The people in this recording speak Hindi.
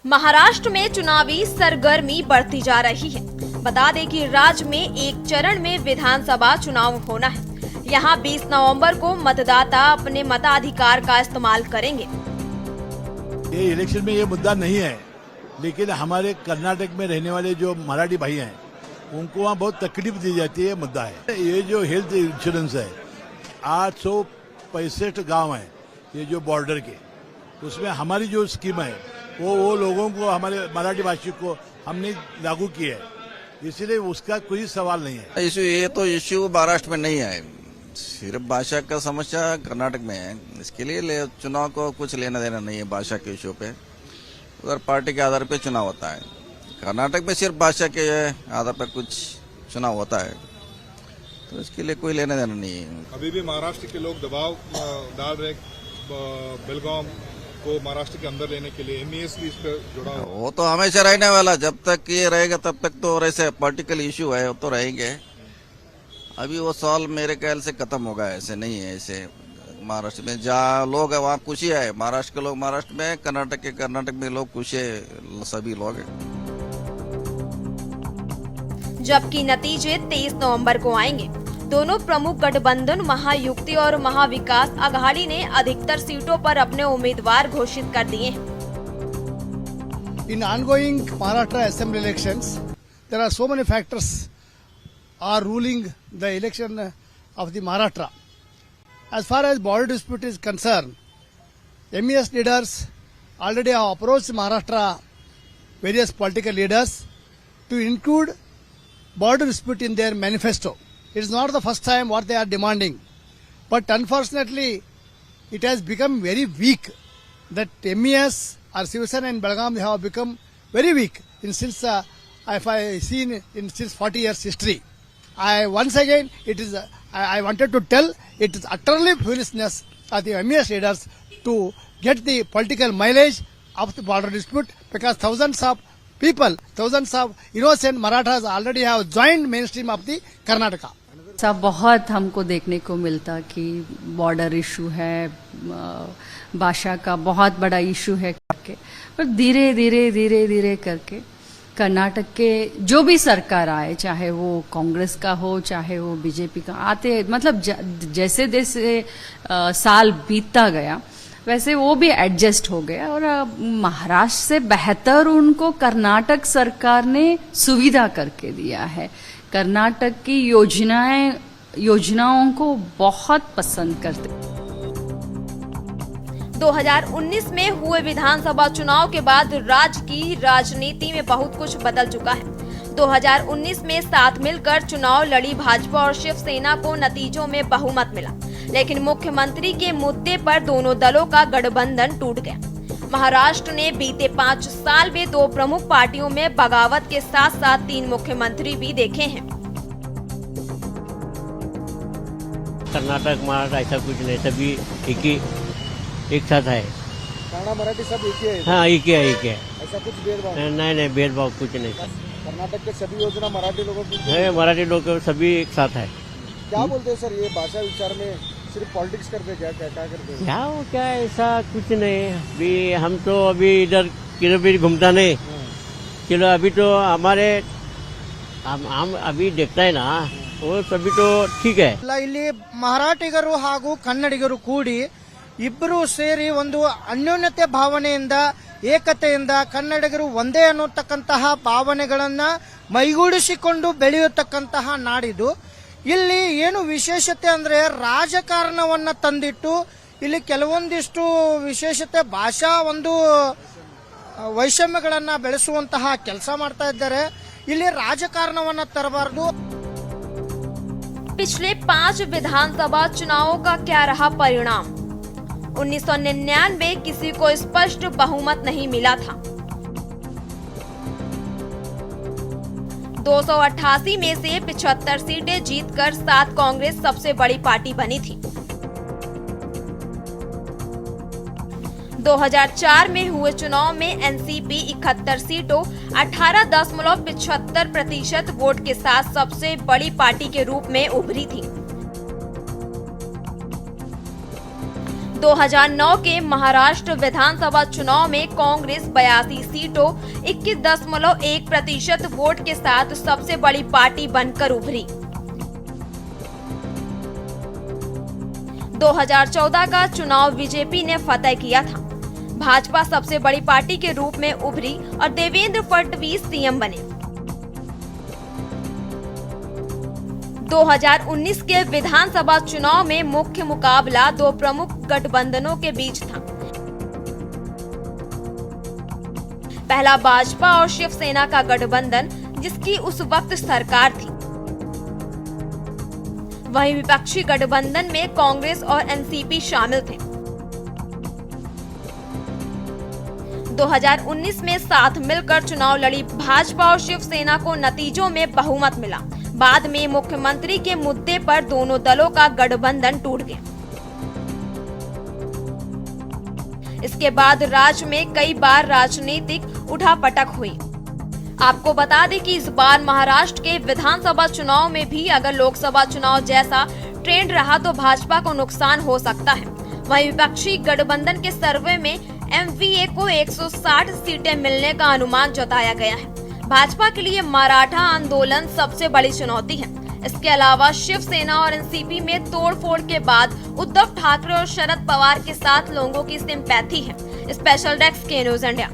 महाराष्ट्र में चुनावी सरगर्मी बढ़ती जा रही है। बता दें कि राज्य में एक चरण में विधानसभा चुनाव होना है। यहां 20 नवंबर को मतदाता अपने मताधिकार का इस्तेमाल करेंगे। ये इलेक्शन में ये मुद्दा नहीं है, लेकिन हमारे कर्नाटक में रहने वाले जो मराठी भाई हैं उनको वहाँ बहुत तकलीफ दी जाती है, मुद्दा है। ये जो हेल्थ इंश्योरेंस है, 865 गांव हैं ये जो बॉर्डर के, उसमें हमारी जो स्कीम है वो लोगों को, हमारे मराठी भाषी को हमने लागू की है, इसीलिए उसका कोई सवाल नहीं है। ये तो इश्यू महाराष्ट्र में नहीं है, सिर्फ भाषा का समस्या कर्नाटक में है। इसके लिए चुनाव को कुछ लेना देना नहीं है भाषा के इश्यू पे। उधर पार्टी के आधार पे चुनाव होता है। कर्नाटक में सिर्फ भाषा के आधार पर कुछ चुनाव होता है, तो इसके लिए कोई लेना देना नहीं है। अभी भी महाराष्ट्र के लोग दबाव डाल रहे बेलगाम को महाराष्ट्र के अंदर लेने के लिए। एमईएस भी इस पर जुड़ा हुआ। वो तो हमेशा रहने वाला, जब तक ये रहेगा तब तक तो ऐसे पॉलिटिकल इश्यू है वो तो रहेंगे। अभी वो सवाल मेरे ख्याल से खत्म होगा, ऐसे नहीं है। ऐसे महाराष्ट्र में जहाँ लोग है वहाँ खुशी है, महाराष्ट्र के लोग महाराष्ट्र में, कर्नाटक में लोग खुशी है, सभी लोग हैं। जबकि नतीजे 23 नवंबर को आएंगे। दोनों प्रमुख गठबंधन महायुक्ति और महाविकास आघाड़ी ने अधिकतर सीटों पर अपने उम्मीदवार घोषित कर दिए हैं। In ongoing Maharashtra assembly elections, there are so many factors are ruling the election of the Maharashtra. As far as border dispute is concerned, MES leaders already have approached Maharashtra various political leaders to include border dispute in their manifesto. It is not the first time what they are demanding, but unfortunately it has become very weak. That MES or Shiv Sena and Belgaum, they have become very weak since if I seen in since 40 years history. I once again I wanted to tell it is utterly foolishness of the MES leaders to get the political mileage of the border dispute, because thousands of people, thousands of innocent Marathas already have joined mainstream of the Karnataka. सब बहुत हमको देखने को मिलता कि बॉर्डर इशू है, भाषा का बहुत बड़ा इशू है करके, पर धीरे धीरे करके कर्नाटक के जो भी सरकार आए, चाहे वो कांग्रेस का हो चाहे वो बीजेपी का, आते मतलब जैसे जैसे साल बीतता गया वैसे वो भी एडजस्ट हो गया और महाराष्ट्र से बेहतर उनको कर्नाटक सरकार ने सुविधा करके दिया है। कर्नाटक की योजनाओं को बहुत पसंद करते। 2019 में हुए विधानसभा चुनाव के बाद राज्य की राजनीति में बहुत कुछ बदल चुका है। 2019 में साथ मिलकर चुनाव लड़ी भाजपा और शिवसेना को नतीजों में बहुमत मिला, लेकिन मुख्यमंत्री के मुद्दे पर दोनों दलों का गठबंधन टूट गया। महाराष्ट्र ने बीते 5 साल में 2 प्रमुख पार्टियों में बगावत के साथ साथ 3 मुख्यमंत्री भी देखे हैं। कर्नाटक महाराष्ट्र ऐसा कुछ नहीं, सभी एक साथ है। कन्नड़ा मराठी सब एक ही है। हाँ, एक है। ऐसा कुछ भेदभाव नहीं, भेदभाव कुछ नहीं। कर्नाटक के सभी योजना मराठी लोगों की है, मराठी लोग सभी एक साथ है। क्या बोलते हैं सर, ये भाषा विचार में सिर्फ पॉलिटिक्स करते क्या करते हैं? क्या ऐसा कुछ नहीं। अभी हम तो अभी इधर किधर भी घूमता नहीं। चलो अभी तो हमारे हम अभी देखता है ना, वो सभी तो ठीक है। ಇಲ್ಲಿ ಮರಾಠಿಗರು ಹಾಗೂ ಕನ್ನಡಿಗರು ಕೂಡಿ ಇಬ್ಬರು ಸೇರಿ ಒಂದು ಅನ್ಯೋನ್ಯತೆ ಭಾವನೆಯಿಂದ ಏಕತೆಯಿಂದ ಕನ್ನಡಿಗರು ಒಂದೇ ಅನ್ನೋತಕ್ಕಂತಹ ಭಾವನೆಗಳನ್ನ ಮೈಗೂಡಿಸಿಕೊಂಡು ಬೆಳೆಯತಕ್ಕಂತಹ ನಾಡಿದು. ಇಲ್ಲಿ ಏನು ವಿಶೇಷತೆ ಅಂದ್ರೆ ರಾಜಕಾರಣವನ್ನ ತಂದಿಟ್ಟು ಇಲ್ಲಿ ಕೆಲವೊಂದಿಷ್ಟು ವಿಶೇಷತೆ ಭಾಷಾ ಒಂದು ವೈಷಮ್ಯಗಳನ್ನ ಬೆಳೆಸುವಂತಹ ಕೆಲಸ ಮಾಡ್ತಾ ಇದ್ದಾರೆ. ಇಲ್ಲಿ ರಾಜಕಾರಣವನ್ನ ತರಬಾರದು. पिछले 5 विधानसभा चुनावों का क्या रहा परिणाम? 1999 किसी को स्पष्ट बहुमत नहीं मिला था। 288 में से 75 सीटें जीतकर 7 कांग्रेस सबसे बड़ी पार्टी बनी थी। 2004 में हुए चुनाव में एनसीपी 71 सीटों 18.75% वोट के साथ सबसे बड़ी पार्टी के रूप में उभरी थी। 2009 के महाराष्ट्र विधानसभा चुनाव में कांग्रेस 82 सीटों 21.1% वोट के साथ सबसे बड़ी पार्टी बनकर उभरी। 2014 का चुनाव बीजेपी ने फतह किया था। भाजपा सबसे बड़ी पार्टी के रूप में उभरी और देवेंद्र फडणवीस सीएम बने। 2019 के विधानसभा चुनाव में मुख्य मुकाबला दो प्रमुख गठबंधनों के बीच था। पहला भाजपा और शिवसेना का गठबंधन, जिसकी उस वक्त सरकार थी। वहीं विपक्षी गठबंधन में कांग्रेस और एनसीपी शामिल थे। 2019 में साथ मिलकर चुनाव लड़ी भाजपा और शिवसेना को नतीजों में बहुमत मिला। बाद में मुख्यमंत्री के मुद्दे पर दोनों दलों का गठबंधन टूट गया। इसके बाद राज्य में कई बार राजनीतिक उठापटक हुई। आपको बता दें कि इस बार महाराष्ट्र के विधानसभा चुनाव में भी अगर लोकसभा चुनाव जैसा ट्रेंड रहा तो भाजपा को नुकसान हो सकता है। वहीं विपक्षी गठबंधन के सर्वे में एमवीए को 160 सीटें मिलने का अनुमान जताया गया है। भाजपा के लिए मराठा आंदोलन सबसे बड़ी चुनौती है। इसके अलावा शिवसेना और एनसीपी में तोड़फोड़ के बाद उद्धव ठाकरे और शरद पवार के साथ लोगों की सिंपैथी है। स्पेशल डेस्क के न्यूज़ इंडिया।